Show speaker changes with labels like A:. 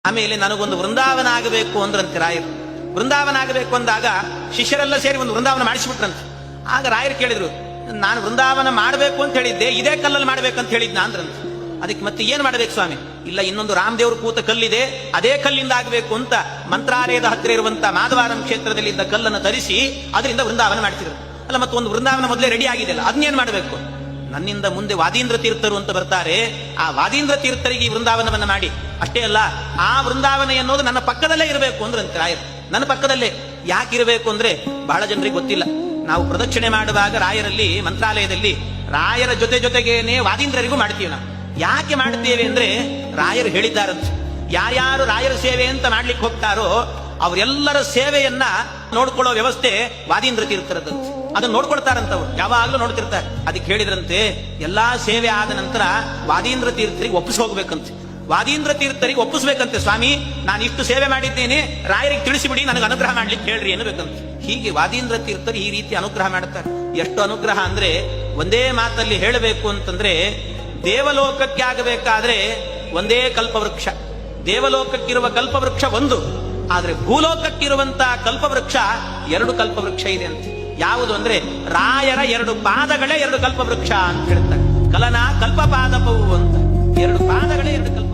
A: ಆಮೇಲೆ ನನಗೊಂದು ವೃಂದಾವನ ಆಗಬೇಕು ಅಂದ್ರಂತೆ ರಾಯರು. ವೃಂದಾವನ ಆಗಬೇಕು ಅಂದಾಗ ಶಿಷ್ಯರೆಲ್ಲ ಸೇರಿ ಒಂದು ವೃಂದಾವನ ಮಾಡಿಸಿಬಿಟ್ರಂತೆ. ಆಗ ರಾಯರು ಕೇಳಿದ್ರು, ನಾನು ವೃಂದಾವನ ಮಾಡಬೇಕು ಅಂತ ಹೇಳಿದ್ದೆ, ಇದೇ ಕಲ್ಲಲ್ಲಿ ಮಾಡ್ಬೇಕಂತ ಹೇಳಿದ್ನ ಅಂದ್ರಂತೆ. ಅದಕ್ಕೆ ಮತ್ತೆ ಏನ್ ಮಾಡ್ಬೇಕು ಸ್ವಾಮಿ? ಇಲ್ಲ, ಇನ್ನೊಂದು ರಾಮದೇವ್ರ ಕೂತ ಕಲ್ಲಿದೆ, ಅದೇ ಕಲ್ಲಿಂದ ಆಗಬೇಕು ಅಂತ ಮಂತ್ರಾಲಯದ ಹತ್ತಿರ ಇರುವಂತ ಮಾಧವಾರಂ ಕ್ಷೇತ್ರದಲ್ಲಿ ಇದ್ದ ಕಲ್ಲನ್ನು ತರಿಸಿ ಅದರಿಂದ ವೃಂದಾವನ ಮಾಡ್ತಿದ್ರು. ಅಲ್ಲ, ಮತ್ತೆ ಒಂದು ವೃಂದಾವನ ಮೊದಲೇ ರೆಡಿ ಆಗಿದೆ ಅಲ್ಲ, ಅದನ್ನೇನ್ ಮಾಡಬೇಕು? ನನ್ನಿಂದ ಮುಂದೆ ವಾದೀಂದ್ರ ತೀರ್ಥರು ಅಂತ ಬರ್ತಾರೆ, ಆ ವಾದೀಂದ್ರ ತೀರ್ಥರಿಗೆ ಈ ವೃಂದಾವನವನ್ನ ಮಾಡಿ. ಅಷ್ಟೇ ಅಲ್ಲ, ಆ ವೃಂದಾವನ ಎನ್ನುವುದು ನನ್ನ ಪಕ್ಕದಲ್ಲೇ ಇರಬೇಕು ಅಂದ್ರಂತೆ ರಾಯರು. ನನ್ನ ಪಕ್ಕದಲ್ಲೇ ಯಾಕಿರಬೇಕು ಅಂದ್ರೆ ಬಹಳ ಜನರಿಗೆ ಗೊತ್ತಿಲ್ಲ. ನಾವು ಪ್ರದಕ್ಷಿಣೆ ಮಾಡುವಾಗ ರಾಯರಲ್ಲಿ ಮಂತ್ರಾಲಯದಲ್ಲಿ ರಾಯರ ಜೊತೆಗೇನೆ ವಾದೀಂದ್ರರಿಗೂ ಮಾಡ್ತೀವಿ. ನಾವು ಯಾಕೆ ಮಾಡ್ತೇವೆ ಅಂದ್ರೆ ರಾಯರು ಹೇಳಿದ್ದಾರಂತೆ, ಯಾರ್ಯಾರು ರಾಯರ ಸೇವೆ ಅಂತ ಮಾಡ್ಲಿಕ್ಕೆ ಹೋಗ್ತಾರೋ ಅವರೆಲ್ಲರ ಸೇವೆಯನ್ನ ನೋಡ್ಕೊಳ್ಳೋ ವ್ಯವಸ್ಥೆ ವಾದೀಂದ್ರ ತೀರ್ಥರದಂತೆ. ಅದನ್ನ ನೋಡ್ಕೊಳ್ತಾರಂತವ್ರು, ಯಾವಾಗ್ಲೂ ನೋಡ್ತಿರ್ತಾರೆ. ಅದಕ್ಕೆ ಹೇಳಿದ್ರಂತೆ, ಎಲ್ಲಾ ಸೇವೆ ಆದ ನಂತರ ವಾದೀಂದ್ರ ತೀರ್ಥರಿಗೆ ಒಪ್ಪಿಸಿ ಹೋಗ್ಬೇಕಂತೆ. ವಾದೀಂದ್ರ ತೀರ್ಥರಿಗೆ ಒಪ್ಪಿಸ್ಬೇಕಂತೆ, ಸ್ವಾಮಿ ನಾನು ಇಷ್ಟು ಸೇವೆ ಮಾಡಿದ್ದೇನೆ, ರಾಯರಿಗೆ ತಿಳಿಸಿಬಿಡಿ, ನನಗೆ ಅನುಗ್ರಹ ಮಾಡ್ಲಿಕ್ಕೆ ಹೇಳ್ರಿ ಎನ್ನಬೇಕಂತೆ. ಹೀಗೆ ವಾದೀಂದ್ರ ತೀರ್ಥರು ಈ ರೀತಿ ಅನುಗ್ರಹ ಮಾಡ್ತಾರೆ. ಎಷ್ಟು ಅನುಗ್ರಹ ಅಂದ್ರೆ ಒಂದೇ ಮಾತಲ್ಲಿ ಹೇಳಬೇಕು ಅಂತಂದ್ರೆ, ದೇವಲೋಕಕ್ಕೆ ಆಗಬೇಕಾದ್ರೆ ಒಂದೇ ಕಲ್ಪವೃಕ್ಷ, ದೇವಲೋಕಕ್ಕಿರುವ ಕಲ್ಪವೃಕ್ಷ ಒಂದು, ಆದ್ರೆ ಭೂಲೋಕಕ್ಕಿರುವಂತಹ ಕಲ್ಪವೃಕ್ಷ 2 ಕಲ್ಪವೃಕ್ಷ ಇದೆ ಅಂತ. ಯಾವುದು ಅಂದ್ರೆ ರಾಯರ 2 ಪಾದಗಳೇ 2 ಕಲ್ಪವೃಕ್ಷ ಅಂತ ಹೇಳ್ತಾರೆ. ಕಲನ ಕಲ್ಪಪಾದಪವು ಅಂತ 2 ಪಾದಗಳೇ 2 ಕಲ್ಪ